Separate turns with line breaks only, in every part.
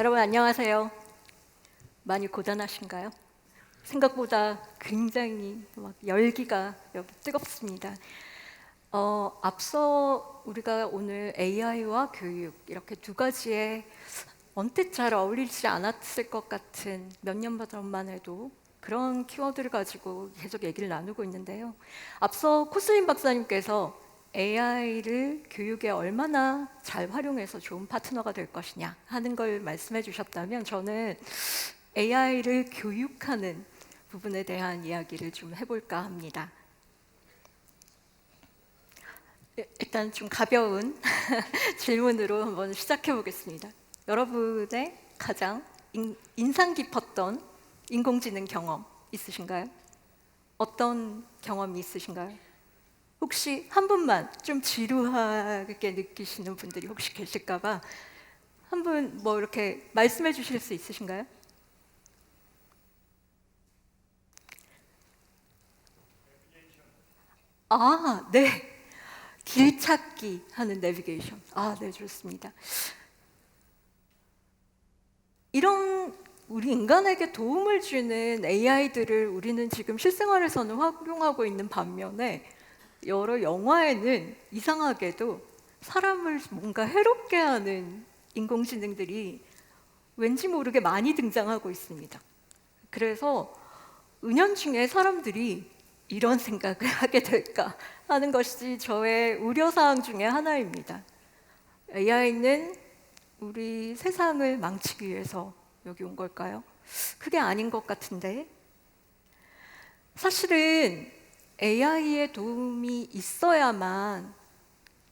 여러분 안녕하세요. 많이 고단하신가요? 생각보다 굉장히 막 열기가 여기 뜨겁습니다. 앞서 우리가 오늘 AI와 교육 이렇게 두 가지의 언뜻 잘 어울리지 않았을 것 같은 몇 년 전만 해도 그런 키워드를 가지고 계속 얘기를 나누고 있는데요. 앞서 코슬린 박사님께서 AI를 교육에 얼마나 잘 활용해서 좋은 파트너가 될 것이냐 하는 걸 말씀해 주셨다면, 저는 AI를 교육하는 부분에 대한 이야기를 좀 해볼까 합니다. 일단 좀 가벼운 질문으로 한번 시작해 보겠습니다. 여러분의 가장 인상 깊었던 인공지능 경험 있으신가요? 어떤 경험이 있으신가요? 혹시 한 분만 좀 지루하게 느끼시는 분들이 혹시 계실까봐 한 분 뭐 이렇게 말씀해 주실 수 있으신가요? 아, 네. 길 찾기 하는 내비게이션. 아, 네, 좋습니다. 이런 우리 인간에게 도움을 주는 AI들을 우리는 지금 실생활에서는 활용하고 있는 반면에, 여러 영화에는 이상하게도 사람을 뭔가 해롭게 하는 인공지능들이 왠지 모르게 많이 등장하고 있습니다. 그래서 은연중에 사람들이 이런 생각을 하게 될까 하는 것이 저의 우려사항 중에 하나입니다. AI는 우리 세상을 망치기 위해서 여기 온 걸까요? 그게 아닌 것 같은데. 사실은 AI의 도움이 있어야만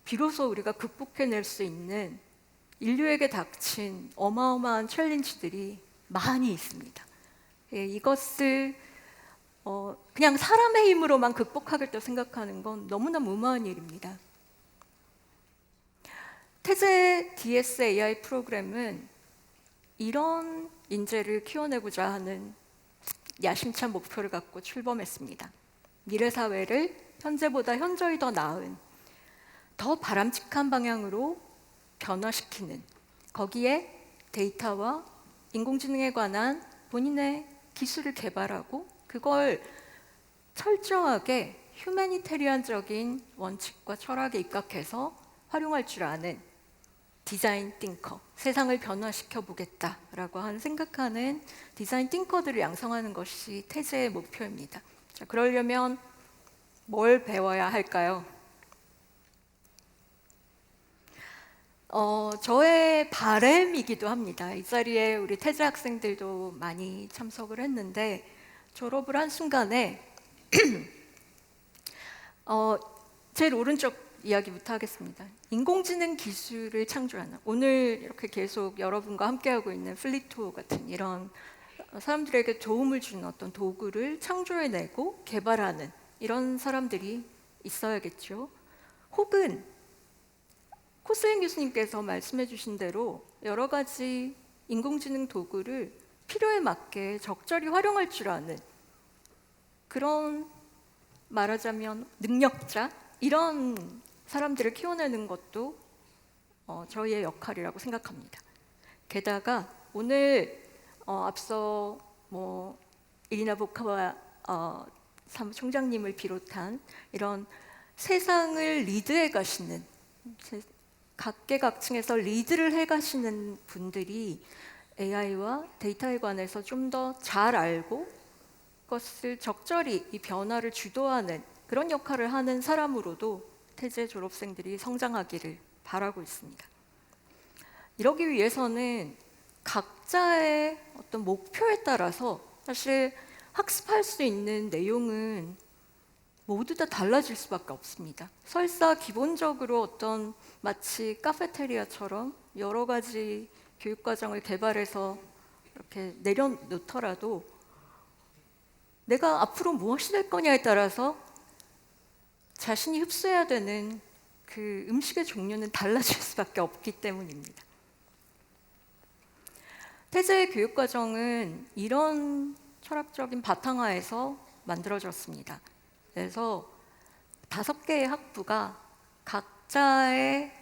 비로소 우리가 극복해낼 수 있는 인류에게 닥친 어마어마한 챌린지들이 많이 있습니다. 이것을 그냥 사람의 힘으로만 극복하겠다 생각하는 건 너무나 무모한 일입니다. 태제 DS AI 프로그램은 이런 인재를 키워내고자 하는 야심찬 목표를 갖고 출범했습니다. 미래 사회를 현재보다 현저히 더 나은, 더 바람직한 방향으로 변화시키는, 거기에 데이터와 인공지능에 관한 본인의 기술을 개발하고 그걸 철저하게 휴머니테리안적인 원칙과 철학에 입각해서 활용할 줄 아는 디자인 띵커, 세상을 변화시켜 보겠다라고 생각하는 디자인 띵커들을 양성하는 것이 태제의 목표입니다. 자, 그러려면 뭘 배워야 할까요? 저의 바람이기도 합니다. 이 자리에 우리 태제 학생들도 많이 참석을 했는데, 졸업을 한 순간에 제일 오른쪽 이야기부터 하겠습니다. 인공지능 기술을 창조하는, 오늘 이렇게 계속 여러분과 함께하고 있는 플리토 같은 이런 사람들에게 도움을 주는 어떤 도구를 창조해내고 개발하는 이런 사람들이 있어야겠죠. 혹은 코스인 교수님께서 말씀해 주신 대로 여러 가지 인공지능 도구를 필요에 맞게 적절히 활용할 줄 아는, 그런, 말하자면 능력자, 이런 사람들을 키워내는 것도 저희의 역할이라고 생각합니다. 게다가 오늘 앞서 이리나 보카와 사무총장님을 비롯한 이런 세상을 리드해 가시는, 각계각층에서 리드를 해 가시는 분들이 AI와 데이터에 관해서 좀 더 잘 알고 그것을 적절히 이 변화를 주도하는 그런 역할을 하는 사람으로도 태제 졸업생들이 성장하기를 바라고 있습니다. 이러기 위해서는 각자의 어떤 목표에 따라서 사실 학습할 수 있는 내용은 모두 다 달라질 수밖에 없습니다. 설사 기본적으로 어떤 마치 카페테리아처럼 여러 가지 교육과정을 개발해서 이렇게 내려놓더라도 내가 앞으로 무엇이 될 거냐에 따라서 자신이 흡수해야 되는 그 음식의 종류는 달라질 수밖에 없기 때문입니다. 태제의 교육과정은 이런 철학적인 바탕하에서 만들어졌습니다. 그래서 5개의 학부가 각자의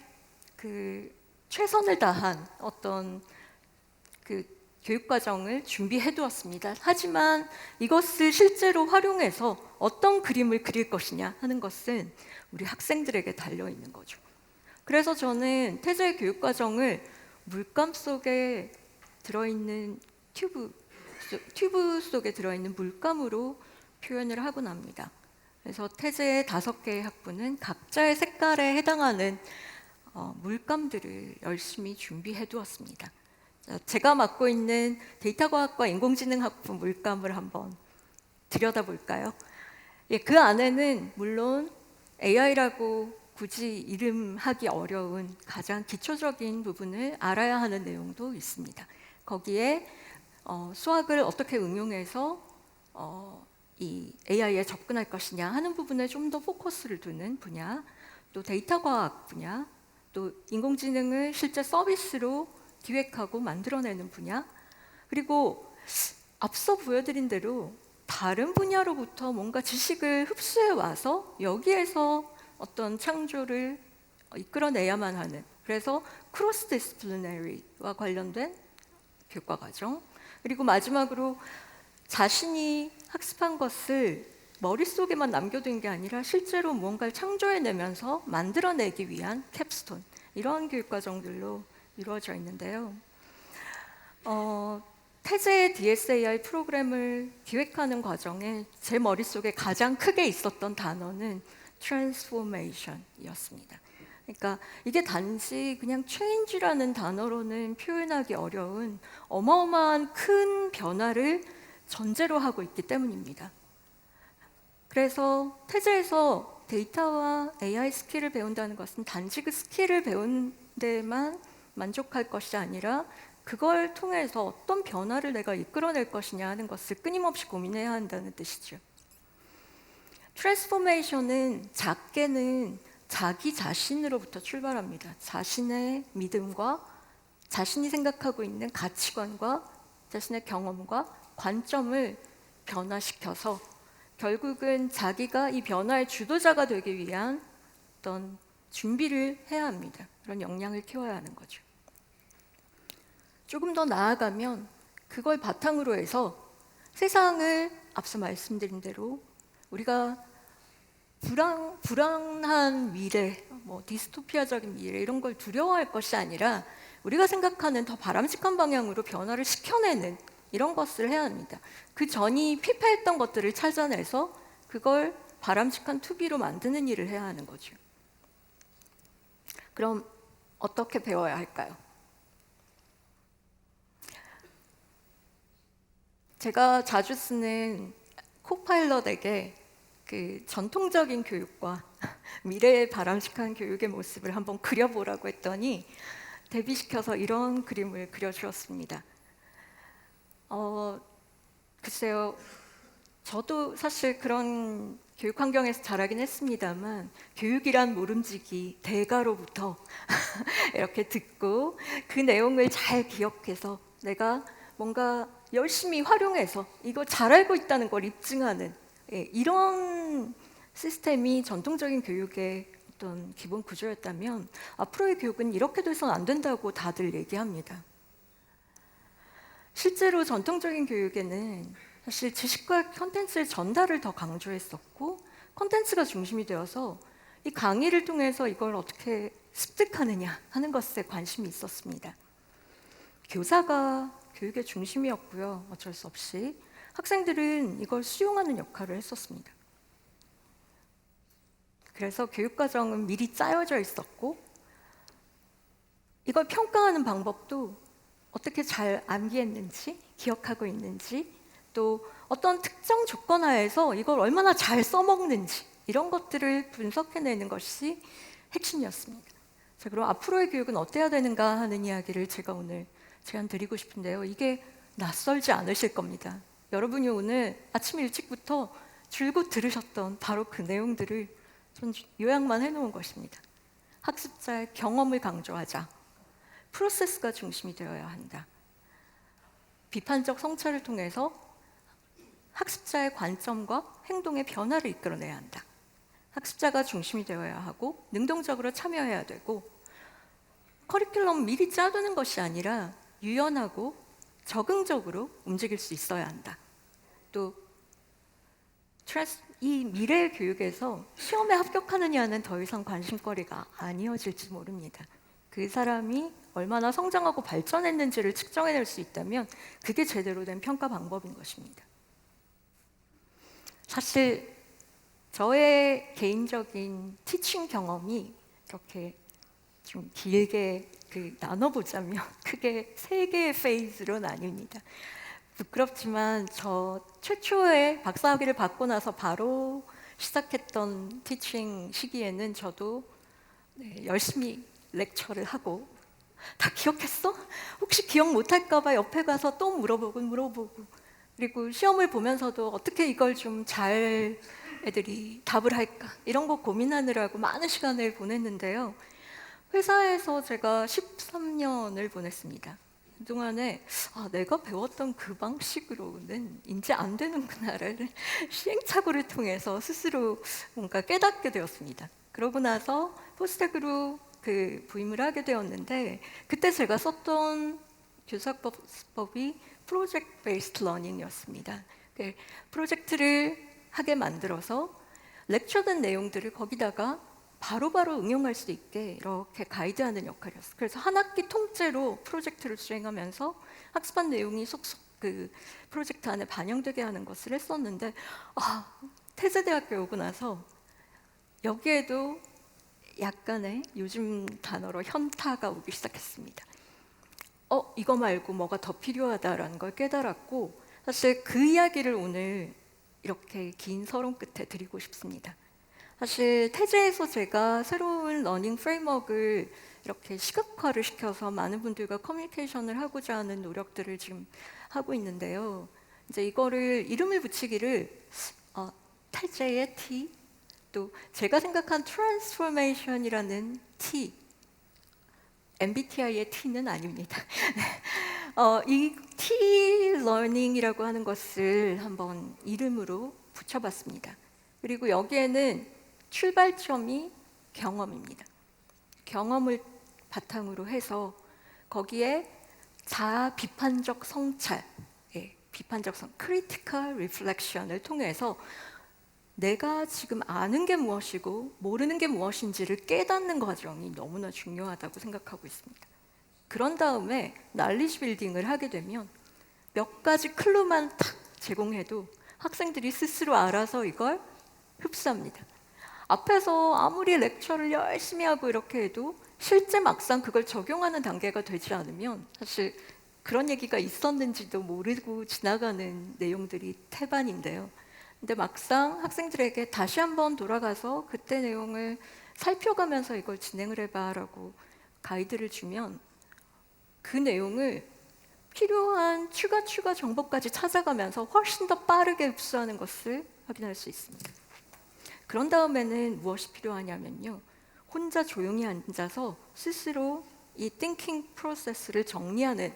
그 최선을 다한 어떤 그 교육 과정을 준비해 두었습니다. 하지만 이것을 실제로 활용해서 어떤 그림을 그릴 것이냐 하는 것은 우리 학생들에게 달려 있는 거죠. 그래서 저는 태제의 교육 과정을 물감 속에 들어있는 튜브 속에 들어있는 물감으로 표현을 하곤 합니다. 그래서 태제의 5개의 학부는 각자의 색깔에 해당하는 물감들을 열심히 준비해 두었습니다. 제가 맡고 있는 데이터과학과 인공지능학부 물감을 한번 들여다볼까요? 예, 그 안에는 물론 AI라고 굳이 이름하기 어려운 가장 기초적인 부분을 알아야 하는 내용도 있습니다. 거기에 수학을 어떻게 응용해서 이 AI에 접근할 것이냐 하는 부분에 좀 더 포커스를 두는 분야, 또 데이터 과학 분야, 또 인공지능을 실제 서비스로 기획하고 만들어내는 분야, 그리고 앞서 보여드린 대로 다른 분야로부터 뭔가 지식을 흡수해 와서 여기에서 어떤 창조를 이끌어내야만 하는, 그래서 크로스 디스플리너리와 관련된 교과 과정, 그리고 마지막으로 자신이 학습한 것을 머릿속에만 남겨둔 게 아니라 실제로 뭔가를 창조해내면서 만들어내기 위한 캡스톤, 이런 교육과정들로 이루어져 있는데요. 태제의 DSAI 프로그램을 기획하는 과정에 제 머릿속에 가장 크게 있었던 단어는 transformation이었습니다. 그러니까 이게 단지 그냥 change라는 단어로는 표현하기 어려운 어마어마한 큰 변화를 전제로 하고 있기 때문입니다. 그래서 태제에서 데이터와 AI 스킬을 배운다는 것은 단지 그 스킬을 배운 데만 만족할 것이 아니라 그걸 통해서 어떤 변화를 내가 이끌어낼 것이냐 하는 것을 끊임없이 고민해야 한다는 뜻이죠. 트랜스포메이션은 작게는 자기 자신으로부터 출발합니다. 자신의 믿음과 자신이 생각하고 있는 가치관과 자신의 경험과 관점을 변화시켜서 결국은 자기가 이 변화의 주도자가 되기 위한 어떤 준비를 해야 합니다. 그런 역량을 키워야 하는 거죠. 조금 더 나아가면 그걸 바탕으로 해서 세상을 앞서 말씀드린 대로 우리가 불안한 미래, 디스토피아적인 미래 이런 걸 두려워할 것이 아니라 우리가 생각하는 더 바람직한 방향으로 변화를 시켜내는 이런 것을 해야 합니다. 그 전이 피폐했던 것들을 찾아내서 그걸 바람직한 투비로 만드는 일을 해야 하는 거죠. 그럼 어떻게 배워야 할까요? 제가 자주 쓰는 코파일럿에게 그 전통적인 교육과 미래의 바람직한 교육의 모습을 한번 그려보라고 했더니 대비시켜서 이런 그림을 그려주었습니다. 글쎄요, 저도 사실 그런 교육 환경에서 자라긴 했습니다만 교육이란 모름지기 대가로부터 이렇게 듣고 그 내용을 잘 기억해서 내가 뭔가 열심히 활용해서 이거 잘 알고 있다는 걸 입증하는 이런 시스템이 전통적인 교육의 어떤 기본 구조였다면 앞으로의 교육은 이렇게 돼서는 안 된다고 다들 얘기합니다. 실제로 전통적인 교육에는 사실 지식과 콘텐츠의 전달을 더 강조했었고 콘텐츠가 중심이 되어서 이 강의를 통해서 이걸 어떻게 습득하느냐 하는 것에 관심이 있었습니다. 교사가 교육의 중심이었고요. 어쩔 수 없이 학생들은 이걸 수용하는 역할을 했었습니다. 그래서 교육과정은 미리 짜여져 있었고 이걸 평가하는 방법도 어떻게 잘 암기했는지, 기억하고 있는지, 또 어떤 특정 조건 하에서 이걸 얼마나 잘 써먹는지 이런 것들을 분석해내는 것이 핵심이었습니다. 자, 그럼 앞으로의 교육은 어때야 되는가 하는 이야기를 제가 오늘 제안 드리고 싶은데요. 이게 낯설지 않으실 겁니다. 여러분이 오늘 아침 일찍부터 줄곧 들으셨던 바로 그 내용들을 전 요약만 해놓은 것입니다. 학습자의 경험을 강조하자. 프로세스가 중심이 되어야 한다. 비판적 성찰을 통해서 학습자의 관점과 행동의 변화를 이끌어내야 한다. 학습자가 중심이 되어야 하고 능동적으로 참여해야 되고 커리큘럼 미리 짜두는 것이 아니라 유연하고 적응적으로 움직일 수 있어야 한다. 또 이 미래 교육에서 시험에 합격하느냐는 더 이상 관심거리가 아니어질지 모릅니다. 그 사람이 얼마나 성장하고 발전했는지를 측정해낼 수 있다면 그게 제대로 된 평가 방법인 것입니다. 사실 저의 개인적인 티칭 경험이 이렇게 좀 길게 나눠보자면 크게 3개의 페이즈로 나뉩니다. 부끄럽지만 저 최초의 박사학위를 받고 나서 바로 시작했던 티칭 시기에는 저도 열심히 렉처를 하고 다 기억했어? 혹시 기억 못할까 봐 옆에 가서 또 물어보고 그리고 시험을 보면서도 어떻게 이걸 좀 잘 애들이 답을 할까 이런 거 고민하느라고 많은 시간을 보냈는데요. 회사에서 제가 13년을 보냈습니다. 그동안에 내가 배웠던 그 방식으로는 이제 안 되는구나를 시행착오를 통해서 스스로 뭔가 깨닫게 되었습니다. 그러고 나서 포스닥으로 부임을 하게 되었는데 그때 제가 썼던 교사법이 프로젝트 베이스드 러닝이었습니다. 프로젝트를 하게 만들어서 렉처된 내용들을 거기다가 바로바로 응용할 수 있게 이렇게 가이드하는 역할이었어요. 그래서 한 학기 통째로 프로젝트를 수행하면서 학습한 내용이 속속 그 프로젝트 안에 반영되게 하는 것을 했었는데 태세대학교에 오고 나서 여기에도 약간의 요즘 단어로 현타가 오기 시작했습니다. 이거 말고 뭐가 더 필요하다라는 걸 깨달았고 사실 그 이야기를 오늘 이렇게 긴 서론 끝에 드리고 싶습니다. 사실 태제에서 제가 새로운 러닝 프레임워크를 이렇게 시각화를 시켜서 많은 분들과 커뮤니케이션을 하고자 하는 노력들을 지금 하고 있는데요. 이제 이거를 이름을 붙이기를 태제의 T, 또 제가 생각한 트랜스포메이션이라는 T, MBTI의 T는 아닙니다. 이 T 러닝이라고 하는 것을 한번 이름으로 붙여봤습니다. 그리고 여기에는 출발점이 경험입니다. 경험을 바탕으로 해서 거기에 자아 비판적 성찰, critical reflection을 통해서 내가 지금 아는 게 무엇이고 모르는 게 무엇인지를 깨닫는 과정이 너무나 중요하다고 생각하고 있습니다. 그런 다음에 날리지 빌딩을 하게 되면 몇 가지 클루만 탁 제공해도 학생들이 스스로 알아서 이걸 흡수합니다. 앞에서 아무리 렉처를 열심히 하고 이렇게 해도 실제 막상 그걸 적용하는 단계가 되지 않으면 사실 그런 얘기가 있었는지도 모르고 지나가는 내용들이 태반인데요. 근데 막상 학생들에게 다시 한번 돌아가서 그때 내용을 살펴가면서 이걸 진행을 해봐라고 가이드를 주면 그 내용을 필요한 추가 정보까지 찾아가면서 훨씬 더 빠르게 흡수하는 것을 확인할 수 있습니다. 그런 다음에는 무엇이 필요하냐면요. 혼자 조용히 앉아서 스스로 이 thinking 프로세스를 정리하는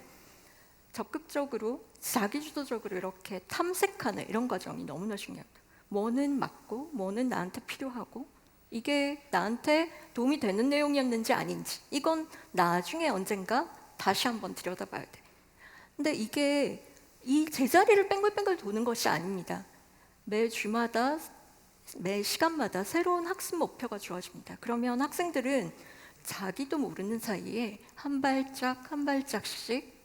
적극적으로 자기주도적으로 이렇게 탐색하는 이런 과정이 너무나 중요합니다. 뭐는 맞고 뭐는 나한테 필요하고 이게 나한테 도움이 되는 내용이었는지 아닌지 이건 나중에 언젠가 다시 한번 들여다봐야 돼. 근데 이게 이 제자리를 뺑글뺑글 도는 것이 아닙니다. 매 주마다 매 시간마다 새로운 학습 목표가 주어집니다. 그러면 학생들은 자기도 모르는 사이에 한 발짝 한 발짝씩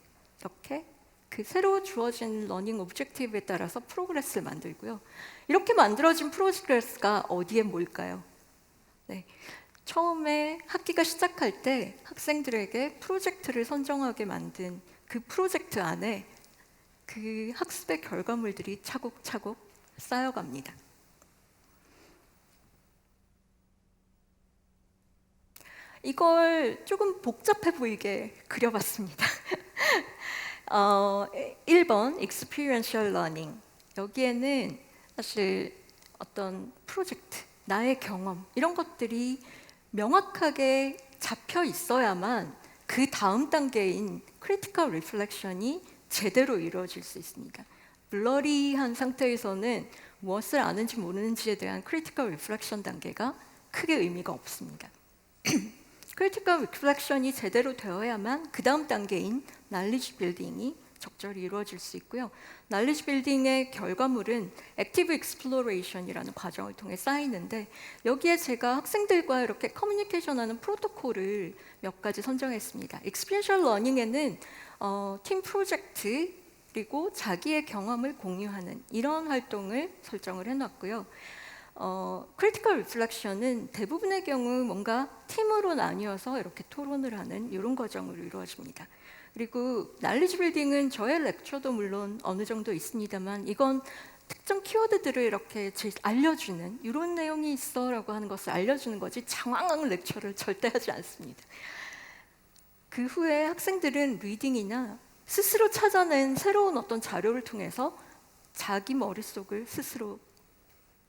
이렇게 그 새로 주어진 러닝 오브젝티브에 따라서 프로그레스를 만들고요. 이렇게 만들어진 프로그레스가 어디에 모일까요? 처음에 학기가 시작할 때 학생들에게 프로젝트를 선정하게 만든 그 프로젝트 안에 그 학습의 결과물들이 차곡차곡 쌓여갑니다. 이걸 조금 복잡해 보이게 그려봤습니다. 1번 Experiential Learning. 여기에는 사실 어떤 프로젝트, 나의 경험 이런 것들이 명확하게 잡혀 있어야만 그 다음 단계인 Critical Reflection이 제대로 이루어질 수 있습니다. 블러리한 상태에서는 무엇을 아는지 모르는지에 대한 Critical Reflection 단계가 크게 의미가 없습니다. 크리티컬 리플렉션이 제대로 되어야만 그 다음 단계인 날리지 빌딩이 적절히 이루어질 수 있고요. 날리지 빌딩의 결과물은 액티브 익스플로레이션이라는 과정을 통해 쌓이는데, 여기에 제가 학생들과 이렇게 커뮤니케이션하는 프로토콜을 몇 가지 선정했습니다. 익스피리언셜 러닝에는 팀 프로젝트 그리고 자기의 경험을 공유하는 이런 활동을 설정을 해놨고요. 크리티컬 리플렉션은 대부분의 경우 뭔가 팀으로 나뉘어서 이렇게 토론을 하는 이런 과정으로 이루어집니다. 그리고 날리지 빌딩은 저의 렉처도 물론 어느 정도 있습니다만, 이건 특정 키워드들을 이렇게 알려주는, 이런 내용이 있어 라고 하는 것을 알려주는 거지 장황한 렉처를 절대 하지 않습니다. 그 후에 학생들은 리딩이나 스스로 찾아낸 새로운 어떤 자료를 통해서 자기 머릿속을 스스로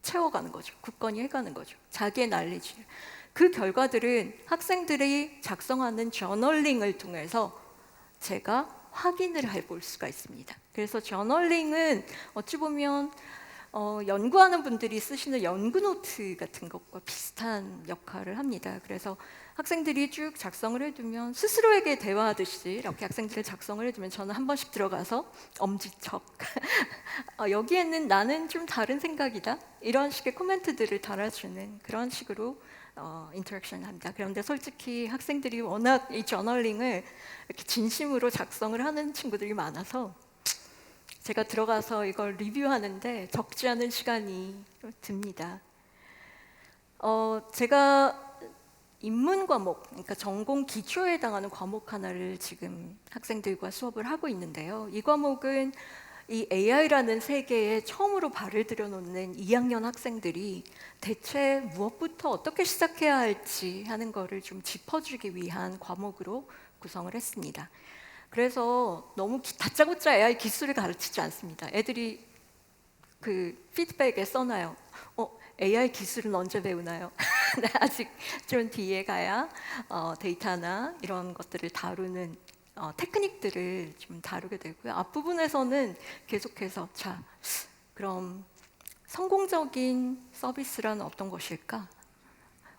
채워가는 거죠. 굳건히 해가는 거죠. 자기의 날리지를. 그 결과들은 학생들이 작성하는 저널링을 통해서 제가 확인을 해볼 수가 있습니다. 그래서 저널링은 어찌 보면 연구하는 분들이 쓰시는 연구 노트 같은 것과 비슷한 역할을 합니다. 그래서 학생들이 쭉 작성을 해두면, 스스로에게 대화하듯이 이렇게 학생들을 작성을 해두면 저는 한 번씩 들어가서 엄지척 여기에는 나는 좀 다른 생각이다, 이런 식의 코멘트들을 달아주는 그런 식으로 인터랙션을 합니다. 그런데 솔직히 학생들이 워낙 이 저널링을 이렇게 진심으로 작성을 하는 친구들이 많아서 제가 들어가서 이걸 리뷰하는데 적지 않은 시간이 듭니다. 제가 입문 과목, 그러니까 전공 기초에 해당하는 과목 하나를 지금 학생들과 수업을 하고 있는데요. 이 과목은 이 AI라는 세계에 처음으로 발을 들여놓는 2학년 학생들이 대체 무엇부터 어떻게 시작해야 할지 하는 거를 좀 짚어주기 위한 과목으로 구성을 했습니다. 그래서 너무 다짜고짜 AI 기술을 가르치지 않습니다. 애들이 그 피드백에 써놔요. AI 기술은 언제 배우나요? 네, 아직 좀 뒤에 가야 데이터나 이런 것들을 다루는 테크닉들을 좀 다루게 되고요. 앞부분에서는 계속해서 자, 그럼 성공적인 서비스란 어떤 것일까?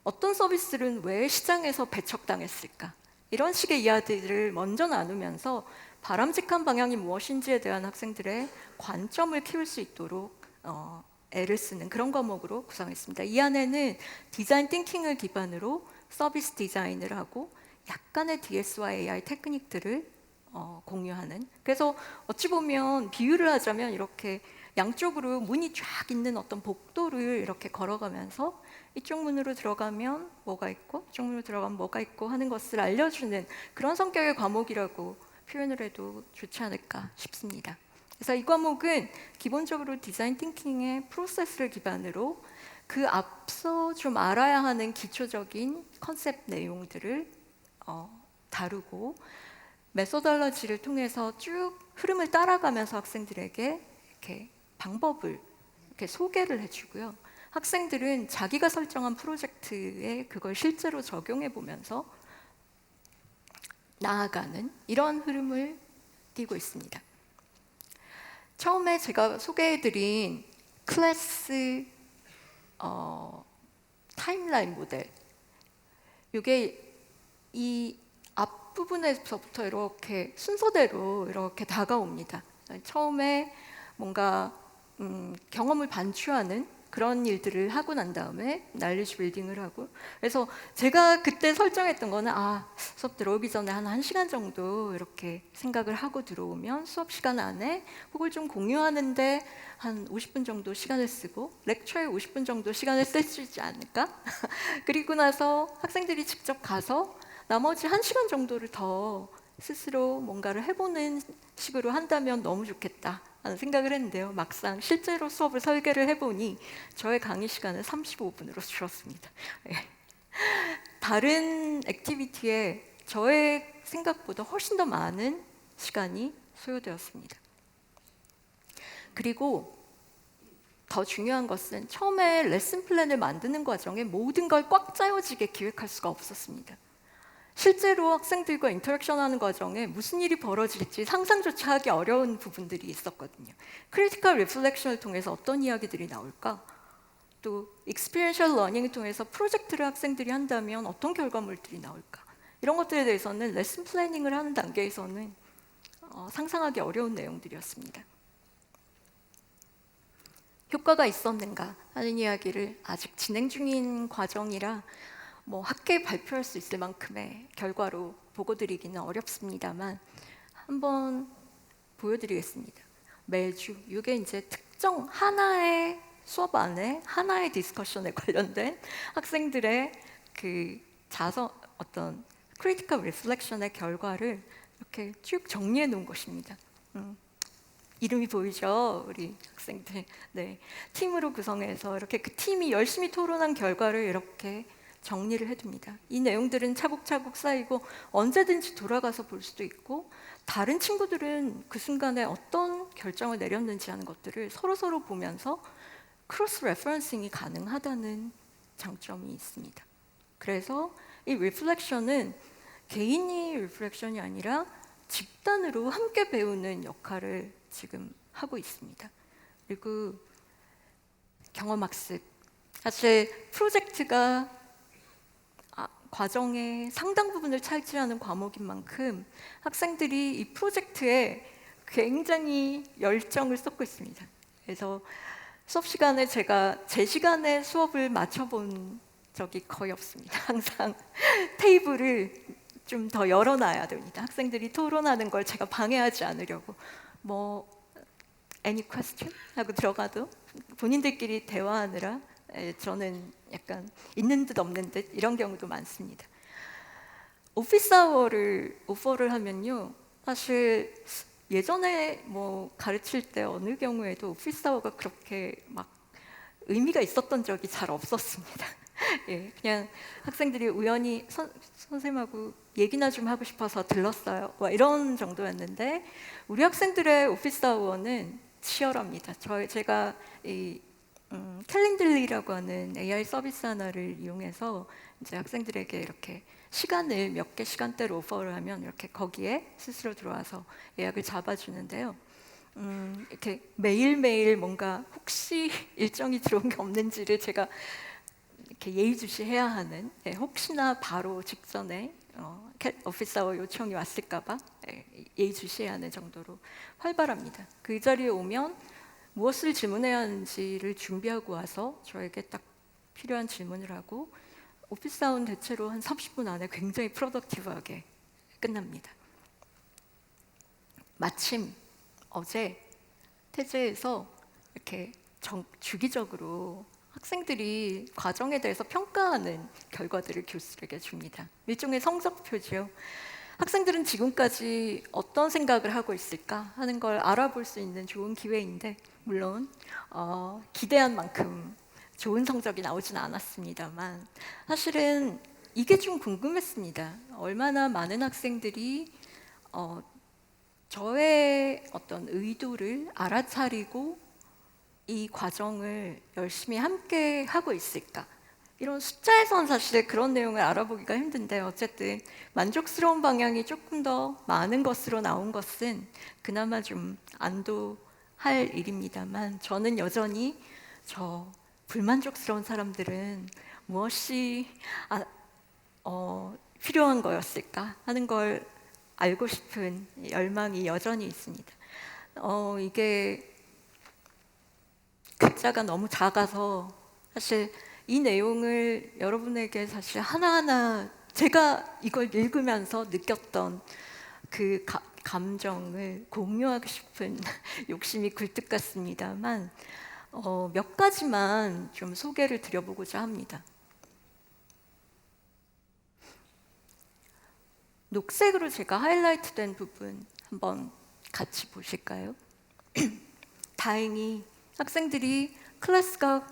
어떤 서비스는 왜 시장에서 배척당했을까? 이런 식의 이야기들을 먼저 나누면서 바람직한 방향이 무엇인지에 대한 학생들의 관점을 키울 수 있도록 애를 쓰는 그런 과목으로 구성했습니다. 이 안에는 디자인 띵킹을 기반으로 서비스 디자인을 하고 약간의 DS와 AI 테크닉들을 공유하는, 그래서 어찌 보면 비유를 하자면 이렇게 양쪽으로 문이 쫙 있는 어떤 복도를 이렇게 걸어가면서 이쪽 문으로 들어가면 뭐가 있고 이쪽 문으로 들어가면 뭐가 있고 하는 것을 알려주는 그런 성격의 과목이라고 표현을 해도 좋지 않을까 싶습니다. 그래서 이 과목은 기본적으로 디자인 띵킹의 프로세스를 기반으로 그 앞서 좀 알아야 하는 기초적인 컨셉 내용들을 다루고, 메소달러지를 통해서 쭉 흐름을 따라가면서 학생들에게 이렇게 방법을 이렇게 소개를 해주고요. 학생들은 자기가 설정한 프로젝트에 그걸 실제로 적용해 보면서 나아가는 이런 흐름을 띠고 있습니다. 처음에 제가 소개해드린 클래스 타임라인 모델, 이게 이 앞부분에서부터 이렇게 순서대로 이렇게 다가옵니다. 처음에 뭔가 경험을 반추하는 그런 일들을 하고 난 다음에 날리지 빌딩을 하고, 그래서 제가 그때 설정했던 거는 수업 들어오기 전에 한 1시간 정도 이렇게 생각을 하고 들어오면 수업 시간 안에 그걸 좀 공유하는데 한 50분 정도 시간을 쓰고 렉처에 50분 정도 시간을 쓸 수 있지 않을까? 그리고 나서 학생들이 직접 가서 나머지 1시간 정도를 더 스스로 뭔가를 해보는 식으로 한다면 너무 좋겠다 하는 생각을 했는데요. 막상 실제로 수업을 설계를 해보니 저의 강의 시간은 35분으로 줄었습니다. 다른 액티비티에 저의 생각보다 훨씬 더 많은 시간이 소요되었습니다. 그리고 더 중요한 것은 처음에 레슨 플랜을 만드는 과정에 모든 걸 꽉 짜여지게 기획할 수가 없었습니다. 실제로 학생들과 인터랙션하는 과정에 무슨 일이 벌어질지 상상조차 하기 어려운 부분들이 있었거든요. 크리티컬 리플렉션을 통해서 어떤 이야기들이 나올까? 또 익스피리언셜 러닝을 통해서 프로젝트를 학생들이 한다면 어떤 결과물들이 나올까? 이런 것들에 대해서는 레슨 플래닝을 하는 단계에서는 상상하기 어려운 내용들이었습니다. 효과가 있었는가 하는 이야기를 아직 진행 중인 과정이라 학계에 발표할 수 있을 만큼의 결과로 보고드리기는 어렵습니다만 한번 보여드리겠습니다. 매주 이게 이제 특정 하나의 수업 안에 하나의 디스커션에 관련된 학생들의 그 어떤 크리티컬 리플렉션의 결과를 이렇게 쭉 정리해 놓은 것입니다. 이름이 보이죠? 우리 학생들. 네, 팀으로 구성해서 이렇게 그 팀이 열심히 토론한 결과를 이렇게 정리를 해둡니다. 이 내용들은 차곡차곡 쌓이고 언제든지 돌아가서 볼 수도 있고 다른 친구들은 그 순간에 어떤 결정을 내렸는지 하는 것들을 서로 보면서 크로스 레퍼런싱이 가능하다는 장점이 있습니다. 그래서 이 리플렉션은 개인이 리플렉션이 아니라 집단으로 함께 배우는 역할을 지금 하고 있습니다. 그리고 경험학습, 사실 프로젝트가 과정의 상당 부분을 차지하는 과목인 만큼 학생들이 이 프로젝트에 굉장히 열정을 쏟고 있습니다. 그래서 수업 시간에 제가 제 시간에 수업을 맞춰본 적이 거의 없습니다. 항상 테이블을 좀 더 열어놔야 됩니다. 학생들이 토론하는 걸 제가 방해하지 않으려고 any question? 하고 들어가도 본인들끼리 대화하느라 저는 약간 있는 듯 없는 듯 이런 경우도 많습니다. 오피스 아워를 오퍼를 하면요, 사실 예전에 가르칠 때 어느 경우에도 오피스 아워가 그렇게 막 의미가 있었던 적이 잘 없었습니다. 예, 그냥 학생들이 우연히 선생님하고 얘기나 좀 하고 싶어서 들렀어요. 이런 정도였는데 우리 학생들의 오피스 아워는 치열합니다. 제가 이 캘린들리라고 하는 AI 서비스 하나를 이용해서 이제 학생들에게 이렇게 시간을 몇 개 시간대로 오퍼를 하면 이렇게 거기에 스스로 들어와서 예약을 잡아주는데요. 이렇게 매일매일 뭔가 혹시 일정이 들어온 게 없는지를 제가 이렇게 예의주시해야 하는, 혹시나 바로 직전에 오피스 아워 요청이 왔을까봐 예의주시해야 하는 정도로 활발합니다. 그 자리에 오면 무엇을 질문해야 하는지를 준비하고 와서 저에게 딱 필요한 질문을 하고 오피스 아워는 대체로 한 30분 안에 굉장히 프로덕티브하게 끝납니다. 마침 어제 태제에서 이렇게 주기적으로 학생들이 과정에 대해서 평가하는 결과들을 교수들에게 줍니다. 일종의 성적표죠. 학생들은 지금까지 어떤 생각을 하고 있을까 하는 걸 알아볼 수 있는 좋은 기회인데 물론 기대한 만큼 좋은 성적이 나오진 않았습니다만 사실은 이게 좀 궁금했습니다. 얼마나 많은 학생들이 저의 어떤 의도를 알아차리고 이 과정을 열심히 함께 하고 있을까? 이런 숫자에선 사실 그런 내용을 알아보기가 힘든데 어쨌든 만족스러운 방향이 조금 더 많은 것으로 나온 것은 그나마 좀 안도할 일입니다만 저는 여전히 불만족스러운 사람들은 무엇이 필요한 거였을까 하는 걸 알고 싶은 열망이 여전히 있습니다. 이게 글자가 너무 작아서 사실 이 내용을 여러분에게 사실 하나하나 제가 이걸 읽으면서 느꼈던 그 감정을 공유하고 싶은 욕심이 굴뚝 같습니다만 몇 가지만 좀 소개를 드려보고자 합니다. 녹색으로 제가 하이라이트된 부분 한번 같이 보실까요? 다행히 학생들이 클래스가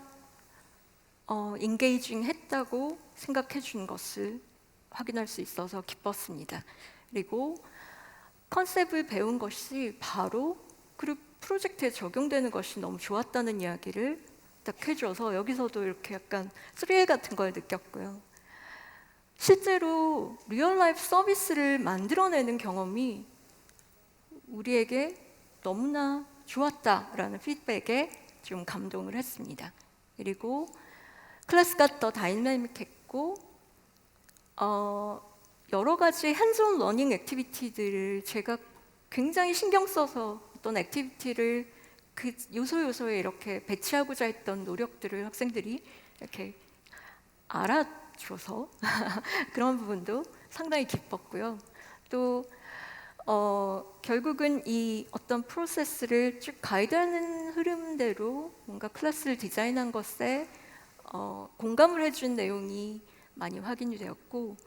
인게이징 했다고 생각해 준 것을 확인할 수 있어서 기뻤습니다. 그리고 컨셉을 배운 것이 바로 그룹 프로젝트에 적용되는 것이 너무 좋았다는 이야기를 딱 해줘서 여기서도 이렇게 약간 스릴 같은 걸 느꼈고요. 실제로 리얼 라이프 서비스를 만들어내는 경험이 우리에게 너무나 좋았다라는 피드백에 좀 감동을 했습니다. 그리고 클래스가 더 다이내믹했고 여러 가지 핸즈온 러닝 액티비티들을 제가 굉장히 신경 써서 어떤 액티비티를 그 요소요소에 이렇게 배치하고자 했던 노력들을 학생들이 이렇게 알아줘서 그런 부분도 상당히 기뻤고요. 또 결국은 이 어떤 프로세스를 쭉 가이드하는 흐름대로 뭔가 클래스를 디자인한 것에 공감을 해준 내용이 많이 확인이 되었고,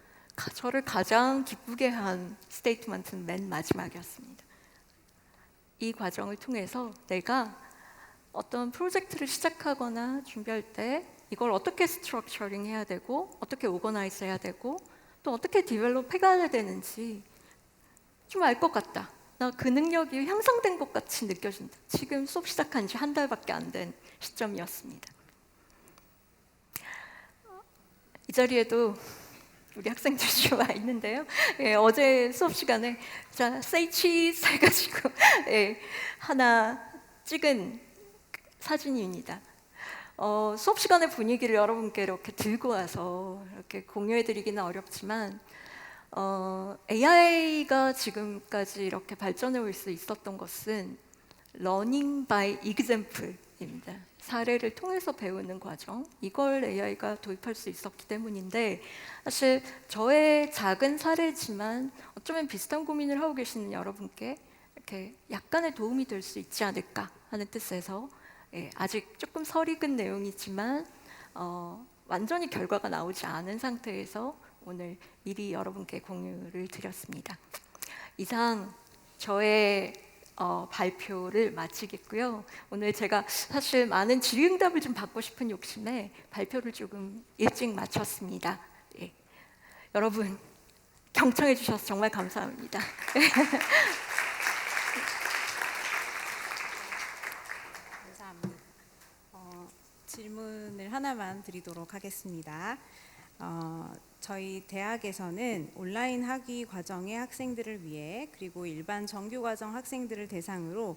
저를 가장 기쁘게 한 스테이트먼트는 맨 마지막이었습니다. 이 과정을 통해서 내가 어떤 프로젝트를 시작하거나 준비할 때 이걸 어떻게 스트럭처링 해야 되고, 어떻게 오거나이즈 해야 되고, 또 어떻게 디벨롭 해가야 되는지 좀 알 것 같다. 나 그 능력이 향상된 것 같이 느껴진다. 지금 수업 시작한 지 한 달밖에 안 된 시점이었습니다. 이 자리에도 우리 학생들이 좀 와 있는데요. 예, 어제 수업 시간에 자, say cheese 해가지고 예, 하나 찍은 사진입니다. 수업 시간의 분위기를 여러분께 이렇게 들고 와서 이렇게 공유해드리기는 어렵지만 AI가 지금까지 이렇게 발전해 올 수 있었던 것은 learning by example입니다. 사례를 통해서 배우는 과정, 이걸 AI가 도입할 수 있었기 때문인데, 사실 저의 작은 사례지만 어쩌면 비슷한 고민을 하고 계시는 여러분께 이렇게 약간의 도움이 될 수 있지 않을까 하는 뜻에서 아직 조금 설익은 내용이지만 완전히 결과가 나오지 않은 상태에서 오늘 미리 여러분께 공유를 드렸습니다. 이상 저의 발표를 마치겠고요. 오늘 제가 사실 많은 질의응답을 좀 받고 싶은 욕심에 발표를 조금 일찍 마쳤습니다. 예. 여러분 경청해 주셔서 정말 감사합니다.
감사합니다. 질문을 하나만 드리도록 하겠습니다. 저희 대학에서는 온라인 학위 과정의 학생들을 위해, 그리고 일반 정규 과정 학생들을 대상으로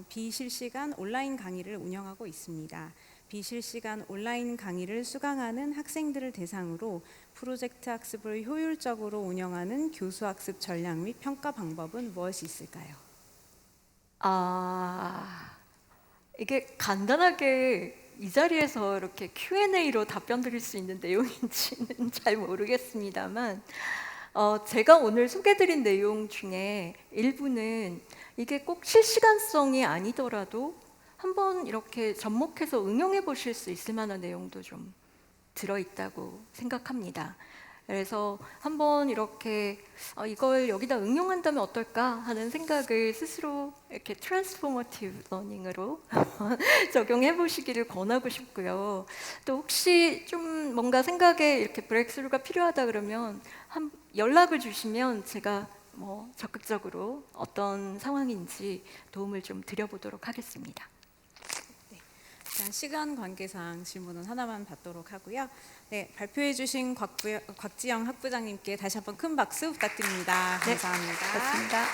비실시간 온라인 강의를 운영하고 있습니다. 비실시간 온라인 강의를 수강하는 학생들을 대상으로 프로젝트 학습을 효율적으로 운영하는 교수학습 전략 및 평가 방법은 무엇이 있을까요?
이게 간단하게 이 자리에서 이렇게 Q&A로 답변 드릴 수 있는 내용인지는 잘 모르겠습니다만, 제가 오늘 소개드린 내용 중에 일부는 이게 꼭 실시간성이 아니더라도 한번 이렇게 접목해서 응용해 보실 수 있을 만한 내용도 좀 들어있다고 생각합니다. 그래서 한번 이렇게 이걸 여기다 응용한다면 어떨까 하는 생각을 스스로 이렇게 트랜스포머티브 러닝으로 적용해 보시기를 권하고 싶고요. 또 혹시 좀 뭔가 생각에 이렇게 브레이크스루가 필요하다 그러면 연락을 주시면 제가 적극적으로 어떤 상황인지 도움을 좀 드려보도록 하겠습니다.
일단 시간 관계상 질문은 하나만 받도록 하고요. 네, 발표해 주신 곽지영 학부장님께 다시 한번 큰 박수 부탁드립니다. 감사합니다.
네, 고맙습니다.